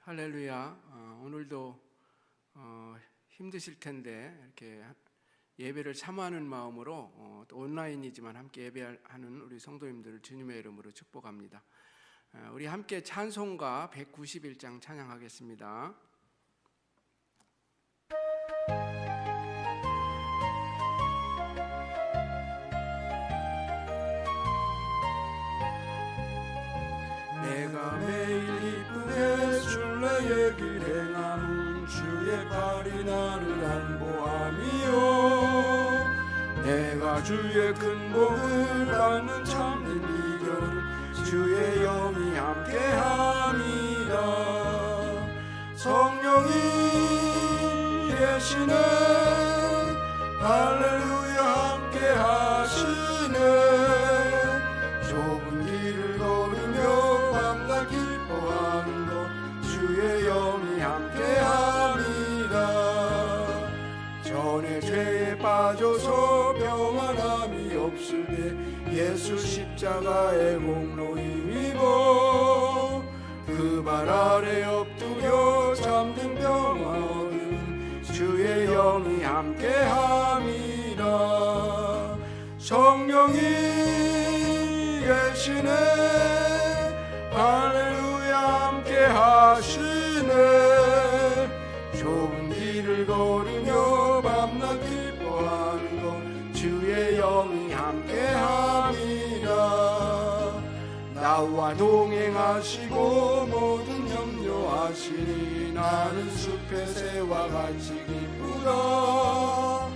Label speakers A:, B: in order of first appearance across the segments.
A: 할렐루야. 오늘도 힘드실 텐데 이렇게 예배를 사모하는 마음으로 또 온라인이지만 함께 예배하는 우리 성도님들을 주님의 이름으로 축복합니다. 우리 함께 찬송가 191장 찬양하겠습니다.
B: 내가 매일 기쁘게 순례의 길 행함 주의 팔이 나를 안보함이요 내가 주의 큰 복을 받는 참된 비결은 주의 영이 함께함이다. 성령이 계시네 할렐루야 함께하시네 좁은 길을 걸으며 밤낮 기뻐하는 것 주의 영이 함께함이다. 전에 죄에 빠져서 평안함이 없을 때 예수 십자가의 공로 힘입어 그 발 아래 엎드려 잠든 평화 얻은 주의 영이 함께함이다. 성령이 계시네 할렐루야 함께하시네 좁은 길을 걸으며 밤낮 기뻐하는 것 주의 영이 함께함이다. 나와 동행하시고 모든 염려하시니 나는 숲의 새와 같이 기쁘다.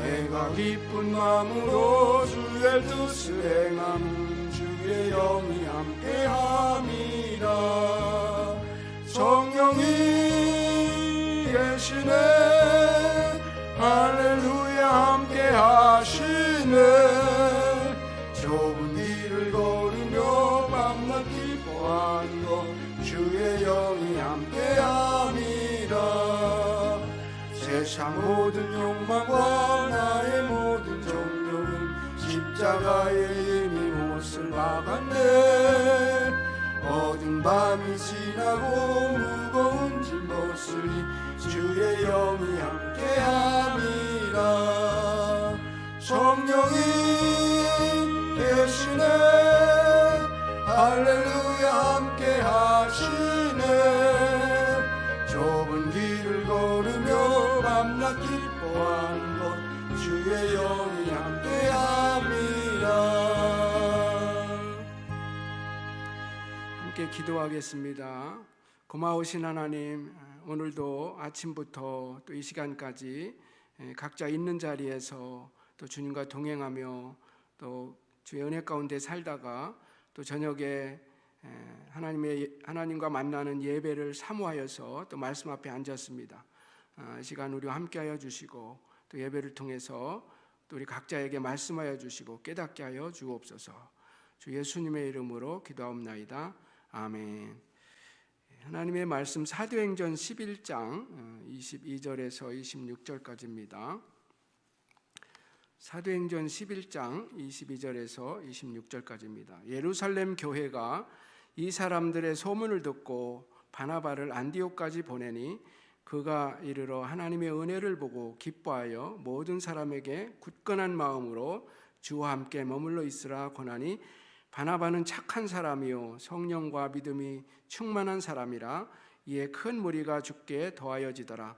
B: 내가 기쁜 마음으로 주의 뜻을 행함 주의 영이 함께함이라. 성령이 계시네 할렐루야 함께하시네 좁은 길을 걸으며 밤낮 기뻐하는 것 주의 영이 함께함이라. 세상 모든 욕망과 나의 모든 정욕은 십자가에 이미 못을 박았네. 어두운 밤이 지나고 무거운 짐 벗으니 주의 영이 함께함이라. 성령이 계시네 할렐루야 함께하시네 좁은 길을 걸으며 밤낮 기뻐하는 것 주의 영이 함께함이라.
A: 함께 기도하겠습니다. 고마우신 하나님, 오늘도 아침부터 또 이 시간까지 각자 있는 자리에서 또 주님과 동행하며 또 주의 은혜 가운데 살다가 또 저녁에 하나님과 만나는 예배를 사모하여서 또 말씀 앞에 앉았습니다. 이 시간 우리와 함께하여 주시고 또 예배를 통해서 또 우리 각자에게 말씀하여 주시고 깨닫게 하여 주옵소서. 주 예수님의 이름으로 기도하옵나이다. 아멘. 하나님의 말씀 사도행전 11장 22절에서 26절까지입니다. 사도행전 11장 22절에서 26절까지입니다. 예루살렘 교회가 이 사람들의 소문을 듣고 바나바를 안디옥까지 보내니 그가 이르러 하나님의 은혜를 보고 기뻐하여 모든 사람에게 굳건한 마음으로 주와 함께 머물러 있으라 권하니 바나바는 착한 사람이요 성령과 믿음이 충만한 사람이라 이에 큰 무리가 죽게 더하여지더라.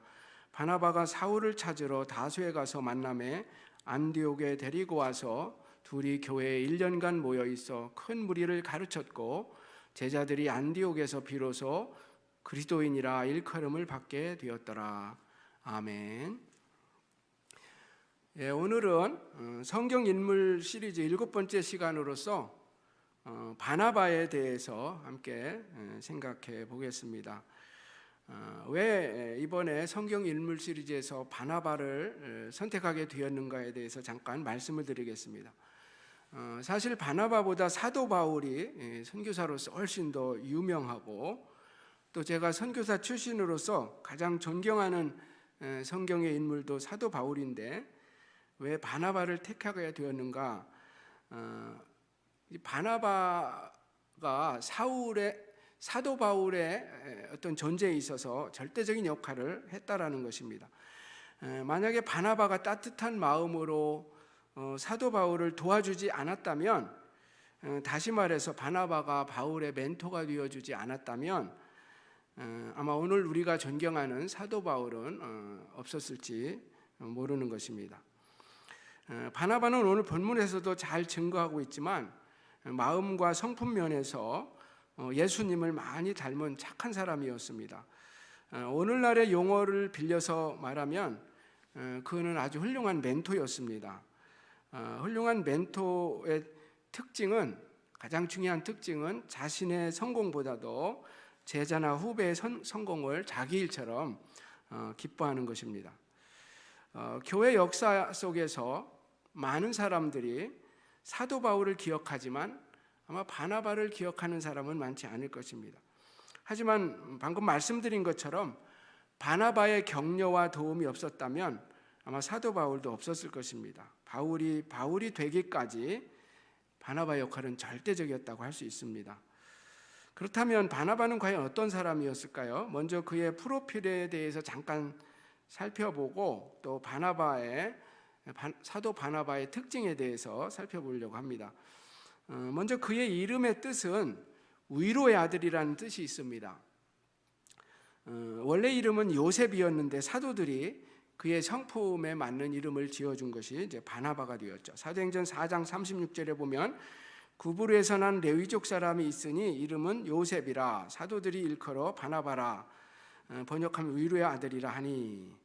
A: 바나바가 사울을 찾으러 다소에 가서 만나매 안디옥에 데리고 와서 둘이 교회에 1년간 모여 있어 큰 무리를 가르쳤고 제자들이 안디옥에서 비로소 그리스도인이라 일컬음을 받게 되었더라. 아멘. 오늘은 성경 인물 시리즈 7번째 시간으로서 바나바에 대해서 함께 생각해 보겠습니다. 왜 이번에 성경 인물 시리즈에서 바나바를 선택하게 되었는가에 대해서 잠깐 말씀을 드리겠습니다. 사실 바나바보다 사도 바울이 선교사로서 훨씬 더 유명하고 또 제가 선교사 출신으로서 가장 존경하는 성경의 인물도 사도 바울인데 왜 바나바를 택하게 되었는가? 바나바가 사도 바울의 어떤 존재에 있어서 절대적인 역할을 했다라는 것입니다. 만약에 바나바가 따뜻한 마음으로 사도 바울을 도와주지 않았다면, 다시 말해서 바나바가 바울의 멘토가 되어주지 않았다면 아마 오늘 우리가 존경하는 사도 바울은 없었을지 모르는 것입니다. 바나바는 오늘 본문에서도 잘 증거하고 있지만 마음과 성품 면에서 예수님을 많이 닮은 착한 사람이었습니다. 오늘날의 용어를 빌려서 말하면 그는 아주 훌륭한 멘토였습니다. 훌륭한 멘토의 특징은, 가장 중요한 특징은 자신의 성공보다도 제자나 후배의 성공을 자기 일처럼 기뻐하는 것입니다. 교회 역사 속에서 많은 사람들이 사도 바울을 기억하지만 아마 바나바를 기억하는 사람은 많지 않을 것입니다. 하지만 방금 말씀드린 것처럼 바나바의 격려와 도움이 없었다면 아마 사도 바울도 없었을 것입니다. 바울이 되기까지 바나바 역할은 절대적이었다고 할 수 있습니다. 그렇다면 바나바는 과연 어떤 사람이었을까요? 먼저 그의 프로필에 대해서 잠깐 살펴보고 또 사도 바나바의 특징에 대해서 살펴보려고 합니다. 먼저 그의 이름의 뜻은 위로의 아들이라는 뜻이 있습니다. 원래 이름은 요셉이었는데 사도들이 그의 성품에 맞는 이름을 지어준 것이 이제 바나바가 되었죠. 사도행전 4장 36절에 보면 구브르에서 난 레위족 사람이 있으니 이름은 요셉이라, 사도들이 일컬어 바나바라, 번역하면 위로의 아들이라 하니.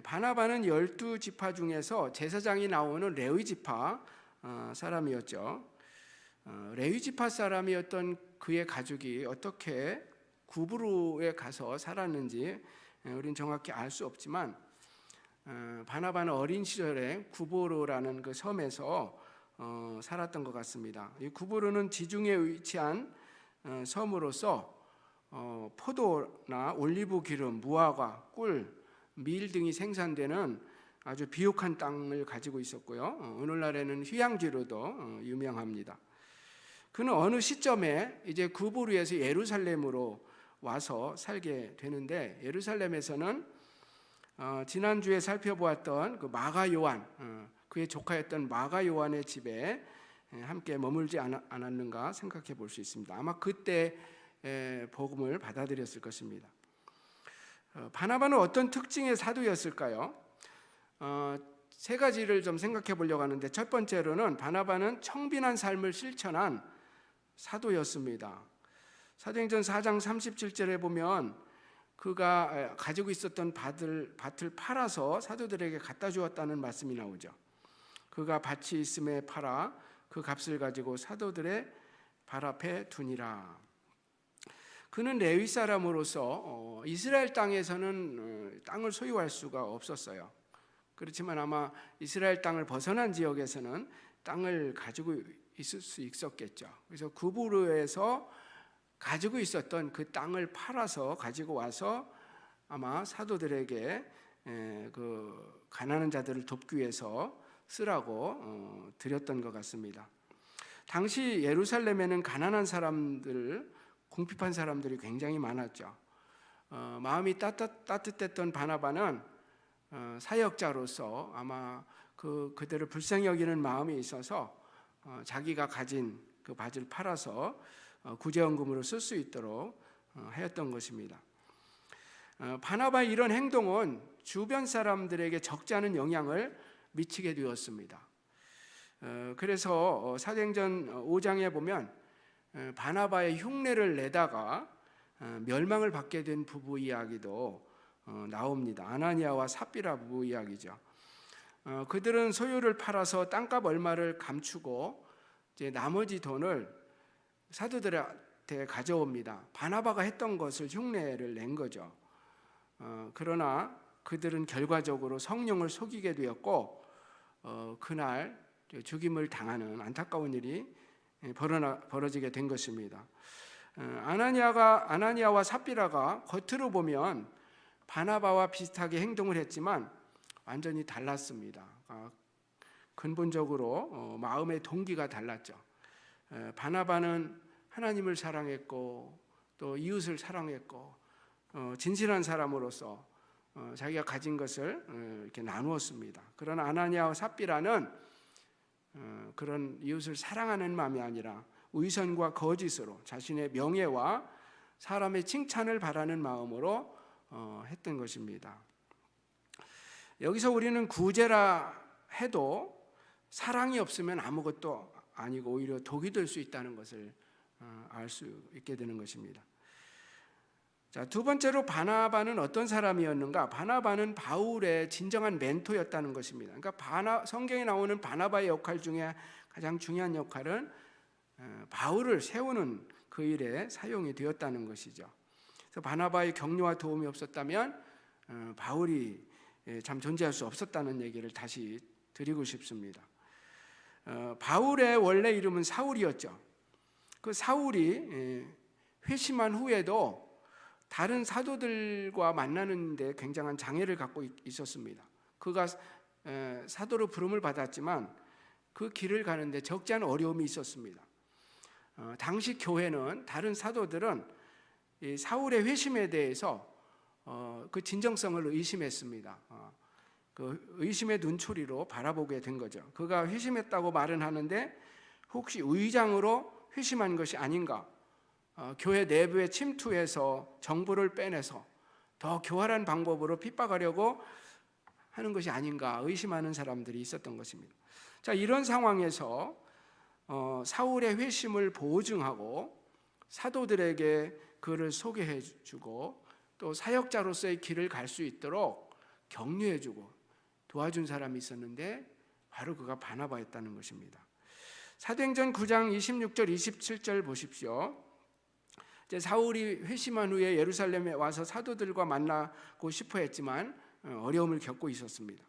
A: 바나바는 12지파 중에서 제사장이 나오는 레위지파 사람이었죠. 레위지파 사람이었던 그의 가족이 어떻게 구브르에 가서 살았는지 우리는 정확히 알 수 없지만 바나바는 어린 시절에 구브르라는 그 섬에서 살았던 것 같습니다. 이 구브르는 지중해에 위치한 섬으로서 포도나 올리브 기름, 무화과, 꿀, 밀 등이 생산되는 아주 비옥한 땅을 가지고 있었고요. 오늘날에는 휴양지로도 유명합니다. 그는 어느 시점에 이제 구브르에서 예루살렘으로 와서 살게 되는데, 예루살렘에서는 지난주에 살펴보았던 그 마가 요한, 그의 조카였던 마가 요한의 집에 함께 머물지 않았는가 생각해 볼 수 있습니다. 아마 그때 복음을 받아들였을 것입니다. 바나바는 어떤 특징의 사도였을까요? 세 가지를 좀 생각해 보려고 하는데, 첫 번째로는 바나바는 청빈한 삶을 실천한 사도였습니다. 사도행전 4장 37절에 보면 그가 가지고 있었던 밭을 팔아서 사도들에게 갖다 주었다는 말씀이 나오죠. 그가 밭이 있음에 팔아 그 값을 가지고 사도들의 발 앞에 두니라. 그는 레위 사람으로서 이스라엘 땅에서는 땅을 소유할 수가 없었어요. 그렇지만 아마 이스라엘 땅을 벗어난 지역에서는 땅을 가지고 있을 수 있었겠죠. 그래서 구브르에서 가지고 있었던 그 땅을 팔아서 가지고 와서 아마 사도들에게 그 가난한 자들을 돕기 위해서 쓰라고 드렸던 것 같습니다. 당시 예루살렘에는 가난한 사람들, 궁핍한 사람들이 굉장히 많았죠. 마음이 따뜻했던 바나바는 사역자로서 아마 그들을 불쌍히 여기는 마음이 있어서 자기가 가진 그 밭을 팔아서 구제헌금으로 쓸 수 있도록 하였던 것입니다. 바나바의 이런 행동은 주변 사람들에게 적지 않은 영향을 미치게 되었습니다. 그래서 사도행전 5장에 보면 바나바의 흉내를 내다가 멸망을 받게 된 부부 이야기도 나옵니다. 아나니아와 삽비라 부부 이야기죠. 그들은 소유를 팔아서 땅값 얼마를 감추고 이제 나머지 돈을 사도들한테 가져옵니다. 바나바가 했던 것을 흉내를 낸 거죠. 그러나 그들은 결과적으로 성령을 속이게 되었고 그날 죽임을 당하는 안타까운 일이 벌어지게 된 것입니다. 아나니아와 삽비라가 겉으로 보면 바나바와 비슷하게 행동을 했지만 완전히 달랐습니다. 근본적으로 마음의 동기가 달랐죠. 바나바는 하나님을 사랑했고 또 이웃을 사랑했고 진실한 사람으로서 자기가 가진 것을 이렇게 나누었습니다. 그러나 아나니아와 삽비라는 그런 이웃을 사랑하는 마음이 아니라 위선과 거짓으로 자신의 명예와 사람의 칭찬을 바라는 마음으로 했던 것입니다. 여기서 우리는 구제라 해도 사랑이 없으면 아무것도 아니고 오히려 독이 될 수 있다는 것을 알 수 있게 되는 것입니다. 자, 두 번째로 바나바는 어떤 사람이었는가? 바나바는 바울의 진정한 멘토였다는 것입니다. 그러니까 성경에 나오는 바나바의 역할 중에 가장 중요한 역할은 바울을 세우는 그 일에 사용이 되었다는 것이죠. 그래서 바나바의 격려와 도움이 없었다면 바울이 참 존재할 수 없었다는 얘기를 다시 드리고 싶습니다. 바울의 원래 이름은 사울이었죠. 그 사울이 회심한 후에도 다른 사도들과 만나는데 굉장한 장애를 갖고 있었습니다. 그가 사도로 부름을 받았지만 그 길을 가는데 적지 않은 어려움이 있었습니다. 당시 교회는 다른 사도들은 이 사울의 회심에 대해서 그 진정성을 의심했습니다. 그 의심의 눈초리로 바라보게 된 거죠. 그가 회심했다고 말은 하는데 혹시 의장으로 회심한 것이 아닌가? 교회 내부에 침투해서 정보를 빼내서 더 교활한 방법으로 핍박하려고 하는 것이 아닌가 의심하는 사람들이 있었던 것입니다. 자, 이런 상황에서 사울의 회심을 보증하고 사도들에게 그를 소개해주고 또 사역자로서의 길을 갈 수 있도록 격려해주고 도와준 사람이 있었는데 바로 그가 바나바였다는 것입니다. 사도행전 9장 26절 27절 보십시오. 이제 사울이 회심한 후에 예루살렘에 와서 사도들과 만나고 싶어 했지만 어려움을 겪고 있었습니다.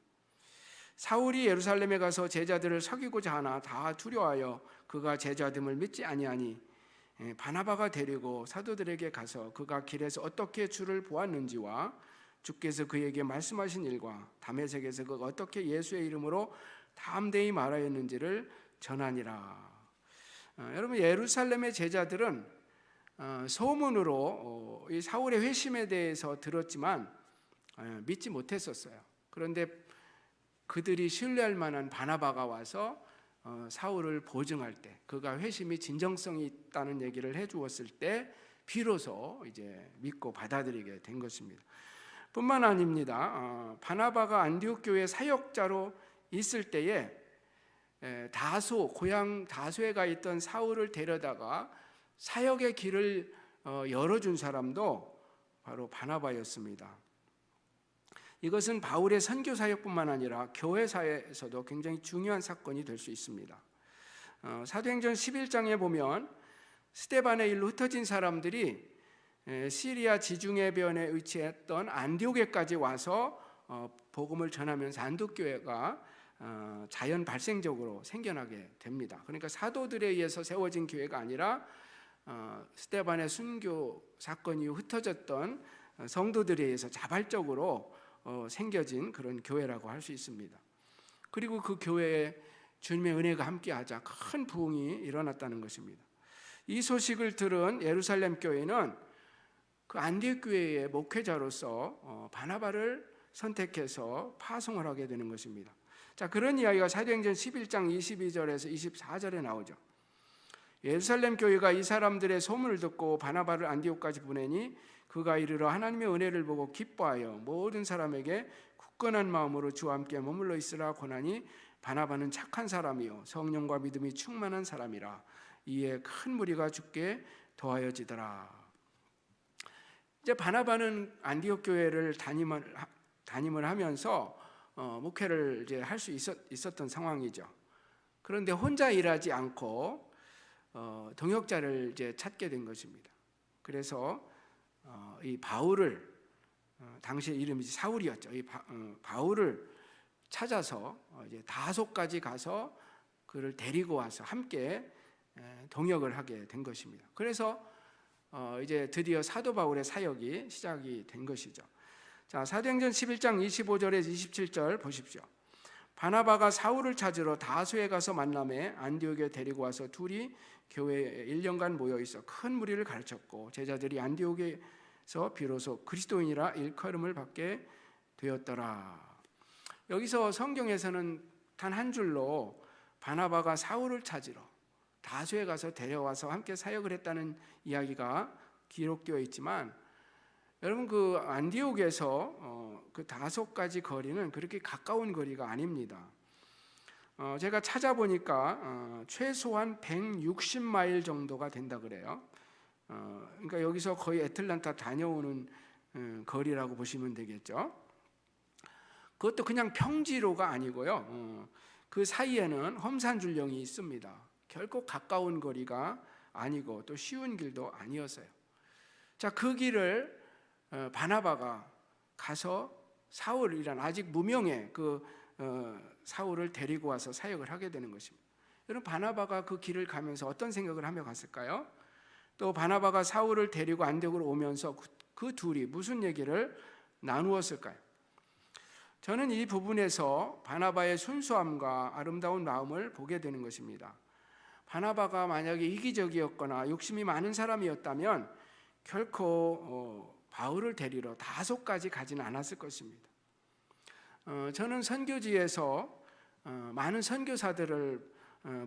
A: 사울이 예루살렘에 가서 제자들을 사귀고자 하나 다 두려워하여 그가 제자됨을 믿지 아니하니 바나바가 데리고 사도들에게 가서 그가 길에서 어떻게 주를 보았는지와 주께서 그에게 말씀하신 일과 다메섹에서 그가 어떻게 예수의 이름으로 담대히 말하였는지를 전하니라. 여러분, 예루살렘의 제자들은 소문으로 이 사울의 회심에 대해서 들었지만 믿지 못했었어요. 그런데 그들이 신뢰할 만한 바나바가 와서 사울을 보증할 때, 그가 회심이 진정성이 있다는 얘기를 해주었을 때 비로소 이제 믿고 받아들이게 된 것입니다. 뿐만 아닙니다. 바나바가 안디옥 교회 사역자로 있을 때에 고향 다소에 가 있던 사울을 데려다가 사역의 길을 열어준 사람도 바로 바나바였습니다. 이것은 바울의 선교 사역뿐만 아니라 교회사에서도 굉장히 중요한 사건이 될 수 있습니다. 사도행전 11장에 보면 스데반의 일로 흩어진 사람들이 시리아 지중해변에 위치했던 안디옥에까지 와서 복음을 전하면서 안독교회가 자연 발생적으로 생겨나게 됩니다. 그러니까 사도들에 의해서 세워진 교회가 아니라 스데반의 순교 사건 이후 흩어졌던 성도들에 의해서 자발적으로 생겨진 그런 교회라고 할 수 있습니다. 그리고 그 교회에 주님의 은혜가 함께하자 큰 부흥이 일어났다는 것입니다. 이 소식을 들은 예루살렘 교회는 그 안디옥 교회의 목회자로서 바나바를 선택해서 파송을 하게 되는 것입니다. 자, 그런 이야기가 사도행전 11장 22절에서 24절에 나오죠. 예루살렘 교회가 이 사람들의 소문을 듣고 바나바를 안디옥까지 보내니 그가 이르러 하나님의 은혜를 보고 기뻐하여 모든 사람에게 굳건한 마음으로 주와 함께 머물러 있으라 권하니 바나바는 착한 사람이요 성령과 믿음이 충만한 사람이라 이에 큰 무리가 죽게 더하여지더라. 이제 바나바는 안디옥 교회를 담임을 하면서 목회를 이제 할 수 있었던 상황이죠. 그런데 혼자 일하지 않고 동역자를 이제 찾게 된 것입니다. 그래서 이 바울을 당시 이름이 사울이었죠. 이 바울을 찾아서 이제 다소까지 가서 그를 데리고 와서 함께 동역을 하게 된 것입니다. 그래서 이제 드디어 사도 바울의 사역이 시작이 된 것이죠. 자, 사도행전 11장 25절에서 27절 보십시오. 바나바가 사울을 찾으러 다소에 가서 만남에 안디옥에 데리고 와서 둘이 교회에 1년간 모여 있어 큰 무리를 가르쳤고 제자들이 안디옥에서 비로소 그리스도인이라 일컬음을 받게 되었더라. 여기서 성경에서는 단 한 줄로 바나바가 사울을 찾으러 다소에 가서 데려와서 함께 사역을 했다는 이야기가 기록되어 있지만, 여러분 그 안디옥에서 그 다소까지 거리는 그렇게 가까운 거리가 아닙니다. 제가 찾아보니까 최소한 160마일 정도가 된다 그래요. 그러니까 여기서 거의 애틀란타 다녀오는 거리라고 보시면 되겠죠. 그것도 그냥 평지로가 아니고요. 그 사이에는 험산줄령이 있습니다. 결코 가까운 거리가 아니고 또 쉬운 길도 아니었어요. 자, 그 길을 바나바가 가서 사울이란 아직 무명의 그 사울을 데리고 와서 사역을 하게 되는 것입니다. 여러분, 바나바가 그 길을 가면서 어떤 생각을 하며 갔을까요? 또 바나바가 사울을 데리고 안디옥으로 오면서 그 둘이 무슨 얘기를 나누었을까요? 저는 이 부분에서 바나바의 순수함과 아름다운 마음을 보게 되는 것입니다. 바나바가 만약에 이기적이었거나 욕심이 많은 사람이었다면 결코 바울을 데리러 다소까지 가지는 않았을 것입니다. 저는 선교지에서 많은 선교사들을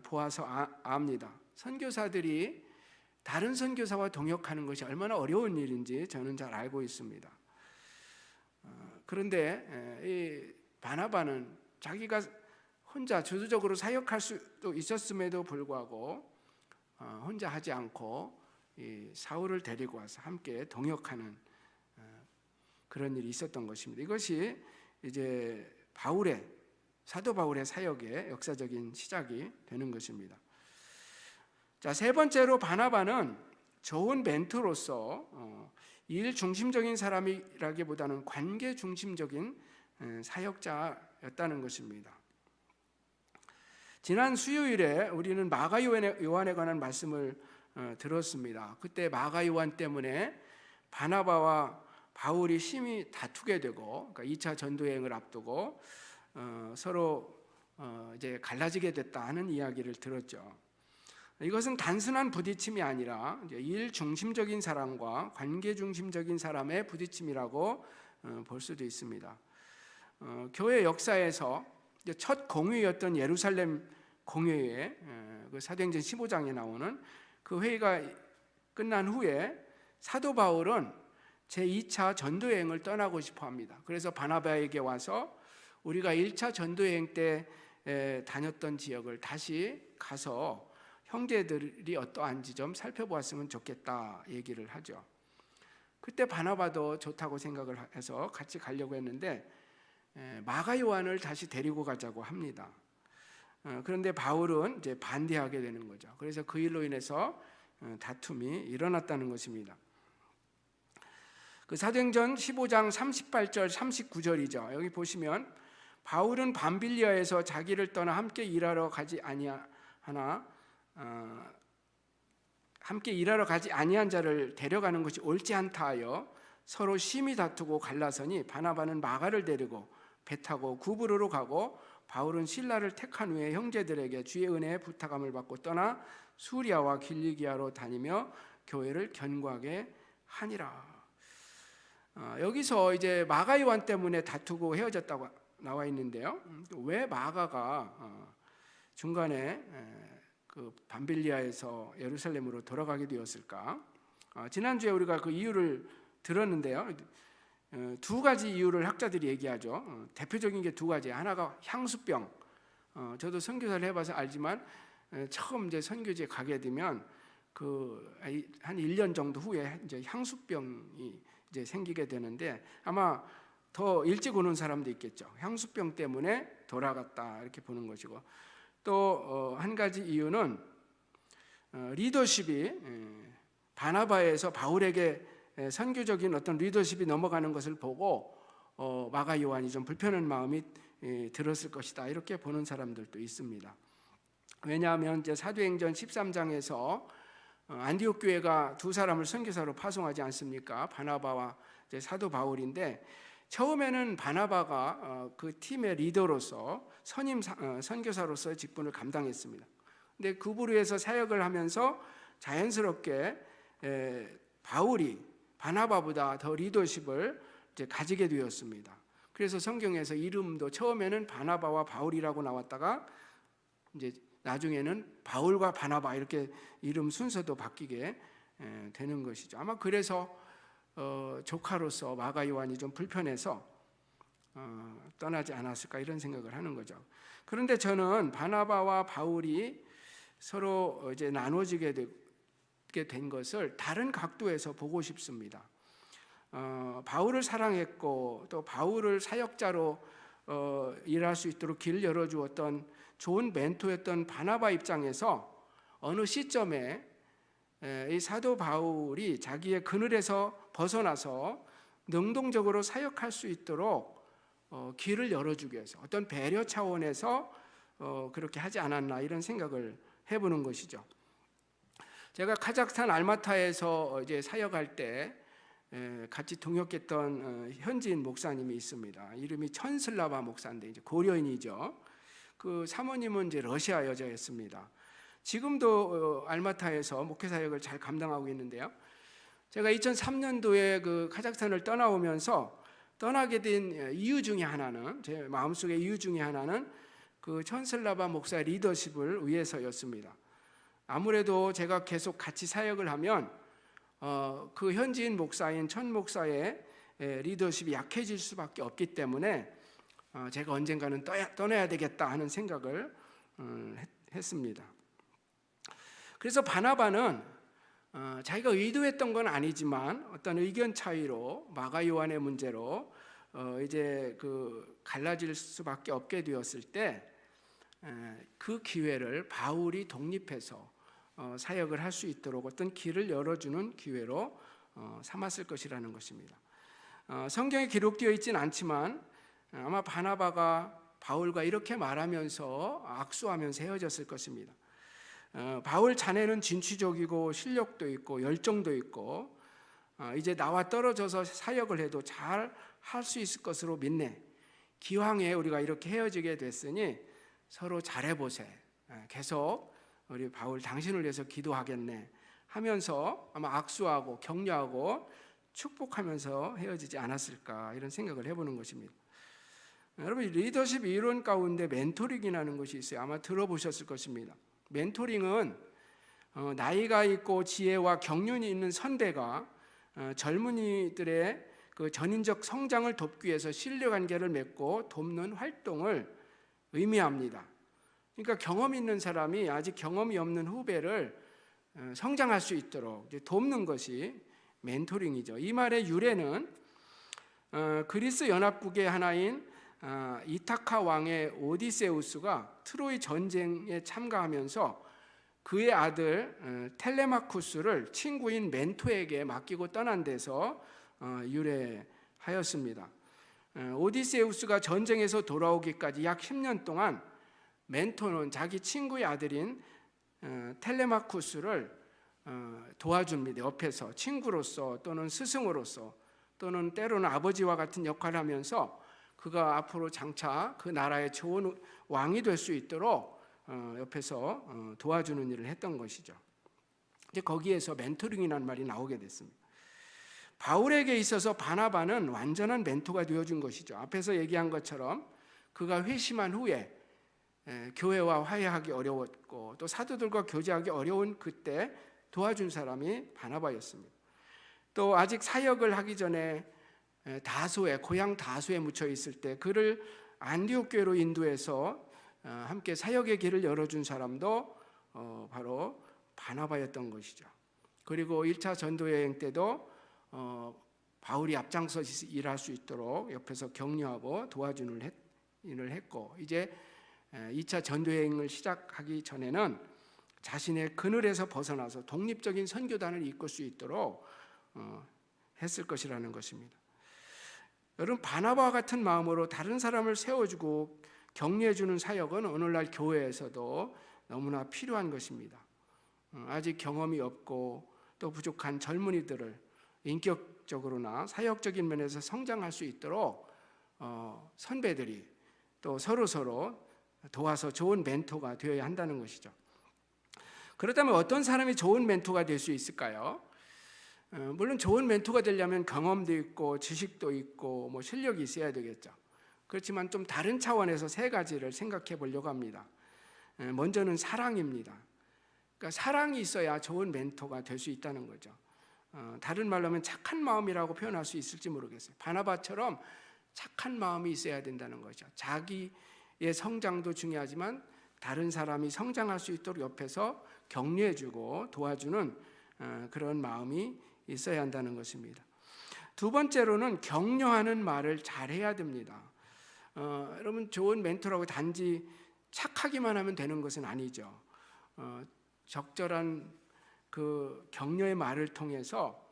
A: 보아서 압니다. 선교사들이 다른 선교사와 동역하는 것이 얼마나 어려운 일인지 저는 잘 알고 있습니다. 그런데 이 바나바는 자기가 혼자 주도적으로 사역할 수도 있었음에도 불구하고 혼자 하지 않고 이 사울을 데리고 와서 함께 동역하는 그런 일이 있었던 것입니다. 이것이 이제 사도 바울의 사역의 역사적인 시작이 되는 것입니다. 자, 세 번째로 바나바는 좋은 멘토로서 일 중심적인 사람이라기보다는 관계 중심적인 사역자였다는 것입니다. 지난 수요일에 우리는 마가 요한에 관한 말씀을 들었습니다. 그때 마가 요한 때문에 바나바와 바울이 심히 다투게 되고, 그러니까 2차 전도여행을 앞두고 서로 이제 갈라지게 됐다 하는 이야기를 들었죠. 이것은 단순한 부딪힘이 아니라 일 중심적인 사람과 관계 중심적인 사람의 부딪힘이라고 볼 수도 있습니다. 교회 역사에서 첫 공회였던 예루살렘 공회에 그 사도행전 15장에 나오는 그 회의가 끝난 후에 사도 바울은 제2차 전도여행을 떠나고 싶어 합니다. 그래서 바나바에게 와서 우리가 1차 전도여행 때 다녔던 지역을 다시 가서 형제들이 어떠한지 좀 살펴보았으면 좋겠다 얘기를 하죠. 그때 바나바도 좋다고 생각을 해서 같이 가려고 했는데 마가 요한을 다시 데리고 가자고 합니다. 그런데 바울은 이제 반대하게 되는 거죠. 그래서 그 일로 인해서 다툼이 일어났다는 것입니다. 그 사도행전 15장 38절 39절이죠. 여기 보시면 바울은 밤빌리아에서 자기를 떠나 함께 일하러 가지 아니한 자를 데려가는 것이 옳지 않다 하여 서로 심히 다투고 갈라서니 바나바는 마가를 데리고 배 타고 구브로로 가고 바울은 실라를 택한 후에 형제들에게 주의 은혜에 부탁함을 받고 떠나 수리아와 길리기아로 다니며 교회를 견고하게 하니라. 여기서 이제 마가 요한 때문에 다투고 헤어졌다고 나와 있는데요. 왜 마가가 중간에 그 밤빌리아에서 예루살렘으로 돌아가게 되었을까? 지난주에 우리가 그 이유를 들었는데요. 두 가지 이유를 학자들이 얘기하죠. 대표적인 게 두 가지. 하나가 향수병. 저도 선교사를 해봐서 알지만 처음 이제 선교지에 가게 되면 그 한 1년 정도 후에 이제 향수병이 이제 생기게 되는데 아마 더 일찍 오는 사람도 있겠죠. 향수병 때문에 돌아갔다 이렇게 보는 것이고, 또 한 가지 이유는 리더십이 바나바에서 바울에게 선교적인 어떤 리더십이 넘어가는 것을 보고 마가 요한이 좀 불편한 마음이 들었을 것이다 이렇게 보는 사람들도 있습니다. 왜냐하면 이제 사도행전 13장에서 안디옥 교회가 두 사람을 선교사로 파송하지 않습니까? 바나바와 이제 사도 바울인데 처음에는 바나바가 그 팀의 리더로서 선임 선교사로서의 직분을 감당했습니다. 근데 그 부류에서 사역을 하면서 자연스럽게 바울이 바나바보다 더 리더십을 이제 가지게 되었습니다. 그래서 성경에서 이름도 처음에는 바나바와 바울이라고 나왔다가 이제 나중에는 바울과 바나바 이렇게 이름 순서도 바뀌게 되는 것이죠. 아마 그래서 조카로서 마가 요한이 좀 불편해서 떠나지 않았을까 이런 생각을 하는 거죠. 그런데 저는 바나바와 바울이 서로 이제 나눠지게 된 것을 다른 각도에서 보고 싶습니다. 바울을 사랑했고 또 바울을 사역자로 일할 수 있도록 길을 열어주었던 좋은 멘토였던 바나바 입장에서 어느 시점에 이 사도 바울이 자기의 그늘에서 벗어나서 능동적으로 사역할 수 있도록 길을 열어주기 위해서 어떤 배려 차원에서 그렇게 하지 않았나 이런 생각을 해보는 것이죠. 제가 카자흐스탄 알마타에서 이제 사역할 때 같이 동역했던 현지인 목사님이 있습니다. 이름이 천슬라바 목사인데 이제 고려인이죠. 그 사모님은 이제 러시아 여자였습니다. 지금도 알마타에서 목회 사역을 잘 감당하고 있는데요. 제가 2003년도에 그 카자흐스탄을 떠나오면서 떠나게 된 이유 중에 하나는 제 마음속의 이유 중에 하나는 그 천슬라바 목사의 리더십을 위해서였습니다. 아무래도 제가 계속 같이 사역을 하면 그 현지인 목사인 천 목사의 리더십이 약해질 수밖에 없기 때문에 제가 언젠가는 떠나야 되겠다 하는 생각을 했습니다. 그래서 바나바는 자기가 의도했던 건 아니지만 어떤 의견 차이로 마가 요한의 문제로 이제 그 갈라질 수밖에 없게 되었을 때 그 기회를 바울이 독립해서 사역을 할 수 있도록 어떤 길을 열어주는 기회로 삼았을 것이라는 것입니다. 성경에 기록되어 있지는 않지만 아마 바나바가 바울과 이렇게 말하면서 악수하면서 헤어졌을 것입니다. 바울 자네는 진취적이고 실력도 있고 열정도 있고 이제 나와 떨어져서 사역을 해도 잘 할 수 있을 것으로 믿네. 기왕에 우리가 이렇게 헤어지게 됐으니 서로 잘해보세. 계속 우리 바울 당신을 위해서 기도하겠네 하면서 아마 악수하고 격려하고 축복하면서 헤어지지 않았을까 이런 생각을 해보는 것입니다. 여러분 리더십 이론 가운데 멘토링이라는 것이 있어요. 아마 들어보셨을 것입니다. 멘토링은 나이가 있고 지혜와 경륜이 있는 선배가 젊은이들의 그 전인적 성장을 돕기 위해서 신뢰관계를 맺고 돕는 활동을 의미합니다. 그러니까 경험 있는 사람이 아직 경험이 없는 후배를 성장할 수 있도록 돕는 것이 멘토링이죠. 이 말의 유래는 그리스 연합국의 하나인 이타카 왕의 오디세우스가 트로이 전쟁에 참가하면서 그의 아들 텔레마쿠스를 친구인 멘토에게 맡기고 떠난 데서 유래하였습니다. 오디세우스가 전쟁에서 돌아오기까지 약 10년 동안 멘토는 자기 친구의 아들인 텔레마쿠스를 도와줍니다. 옆에서 친구로서 또는 스승으로서 또는 때로는 아버지와 같은 역할을 하면서 그가 앞으로 장차 그 나라의 좋은 왕이 될 수 있도록 옆에서 도와주는 일을 했던 것이죠. 이제 거기에서 멘토링이라는 말이 나오게 됐습니다. 바울에게 있어서 바나바는 완전한 멘토가 되어준 것이죠. 앞에서 얘기한 것처럼 그가 회심한 후에 교회와 화해하기 어려웠고 또 사도들과 교제하기 어려운 그때 도와준 사람이 바나바였습니다. 또 아직 사역을 하기 전에 고향 다소에 묻혀 있을 때 그를 안디옥 교회로 인도해서 함께 사역의 길을 열어준 사람도 바로 바나바였던 것이죠. 그리고 1차 전도 여행 때도 바울이 앞장서서 일할 수 있도록 옆에서 격려하고 도와주는 일을 했고 이제 2차 전도 여행을 시작하기 전에는 자신의 그늘에서 벗어나서 독립적인 선교단을 이끌 수 있도록 했을 것이라는 것입니다. 여러분 바나바와 같은 마음으로 다른 사람을 세워주고 격려해주는 사역은 오늘날 교회에서도 너무나 필요한 것입니다. 아직 경험이 없고 또 부족한 젊은이들을 인격적으로나 사역적인 면에서 성장할 수 있도록 선배들이 또 서로 도와서 좋은 멘토가 되어야 한다는 것이죠. 그렇다면 어떤 사람이 좋은 멘토가 될 수 있을까요? 물론 좋은 멘토가 되려면 경험도 있고 지식도 있고 뭐 실력이 있어야 되겠죠. 그렇지만 좀 다른 차원에서 세 가지를 생각해 보려고 합니다. 먼저는 사랑입니다. 그러니까 사랑이 있어야 좋은 멘토가 될 수 있다는 거죠. 다른 말로 하면 착한 마음이라고 표현할 수 있을지 모르겠어요. 바나바처럼 착한 마음이 있어야 된다는 거죠. 자기의 성장도 중요하지만 다른 사람이 성장할 수 있도록 옆에서 격려해주고 도와주는 그런 마음이 있어야 한다는 것입니다. 두 번째로는 격려하는 말을 잘해야 됩니다. 여러분, 좋은 멘토라고 단지 착하기만 하면 되는 것은 아니죠. 적절한 그 격려의 말을 통해서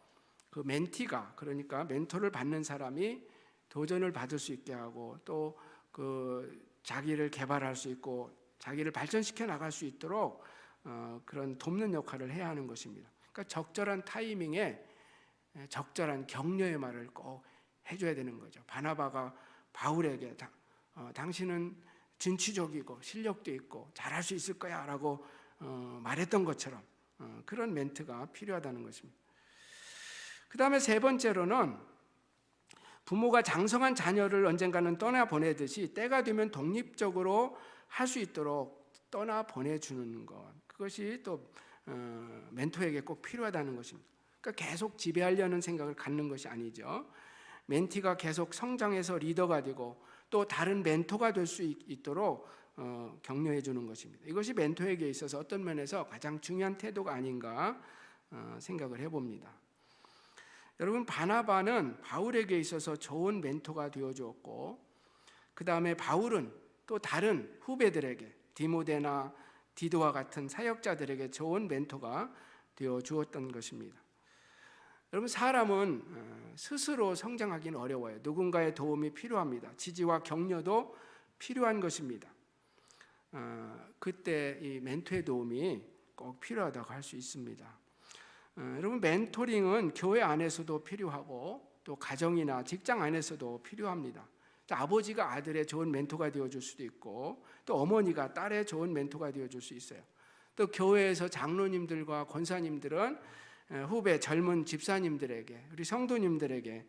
A: 그 멘티가, 그러니까 멘토를 받는 사람이 도전을 받을 수 있게 하고 또 그 자기를 개발할 수 있고 자기를 발전시켜 나갈 수 있도록 그런 돕는 역할을 해야 하는 것입니다. 그러니까 적절한 타이밍에 적절한 격려의 말을 꼭 해줘야 되는 거죠. 바나바가 바울에게 당신은 진취적이고 실력도 있고 잘할 수 있을 거야 라고 말했던 것처럼 그런 멘트가 필요하다는 것입니다. 그 다음에 세 번째로는 부모가 장성한 자녀를 언젠가는 떠나보내듯이 때가 되면 독립적으로 할 수 있도록 떠나보내주는 것, 그것이 또 멘토에게 꼭 필요하다는 것입니다. 그러니까 계속 지배하려는 생각을 갖는 것이 아니죠. 멘티가 계속 성장해서 리더가 되고 또 다른 멘토가 될 수 있도록 격려해 주는 것입니다. 이것이 멘토에게 있어서 어떤 면에서 가장 중요한 태도가 아닌가 생각을 해봅니다. 여러분, 바나바는 바울에게 있어서 좋은 멘토가 되어 주었고 그 다음에 바울은 또 다른 후배들에게 디모데나 디도와 같은 사역자들에게 좋은 멘토가 되어 주었던 것입니다. 여러분, 사람은 스스로 성장하기는 어려워요. 누군가의 도움이 필요합니다. 지지와 격려도 필요한 것입니다. 그때 이 멘토의 도움이 꼭 필요하다고 할 수 있습니다. 여러분, 멘토링은 교회 안에서도 필요하고 또 가정이나 직장 안에서도 필요합니다. 아버지가 아들의 좋은 멘토가 되어줄 수도 있고 또 어머니가 딸의 좋은 멘토가 되어줄 수 있어요. 또 교회에서 장로님들과 권사님들은 후배 젊은 집사님들에게, 우리 성도님들에게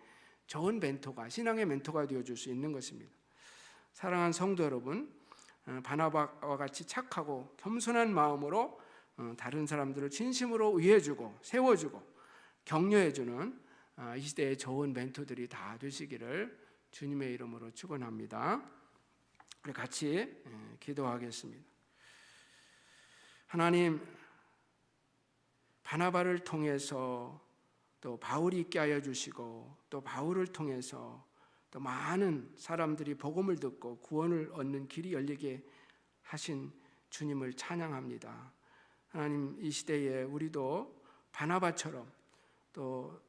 A: 좋은 멘토가, 신앙의 멘토가 되어줄 수 있는 것입니다. 사랑하는 성도 여러분, 바나바와 같이 착하고 겸손한 마음으로 다른 사람들을 진심으로 위해주고 세워주고 격려해주는 이 시대의 좋은 멘토들이 다 되시기를 주님의 이름으로 축원합니다. 우리 같이 기도하겠습니다. 하나님, 바나바를 통해서 또 바울이 있게 하여 주시고 또 바울을 통해서 또 많은 사람들이 복음을 듣고 구원을 얻는 길이 열리게 하신 주님을 찬양합니다. 하나님, 이 시대에 우리도 바나바처럼 또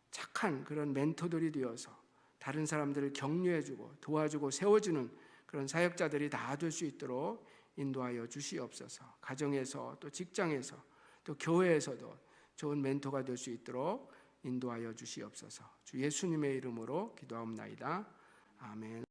A: 착한 그런 멘토들이 되어서 다른 사람들을 격려해주고 도와주고 세워주는 그런 사역자들이 다 될 수 있도록 인도하여 주시옵소서. 가정에서 또 직장에서 또 교회에서도 좋은 멘토가 될 수 있도록 인도하여 주시옵소서. 주 예수님의 이름으로 기도하옵나이다. 아멘.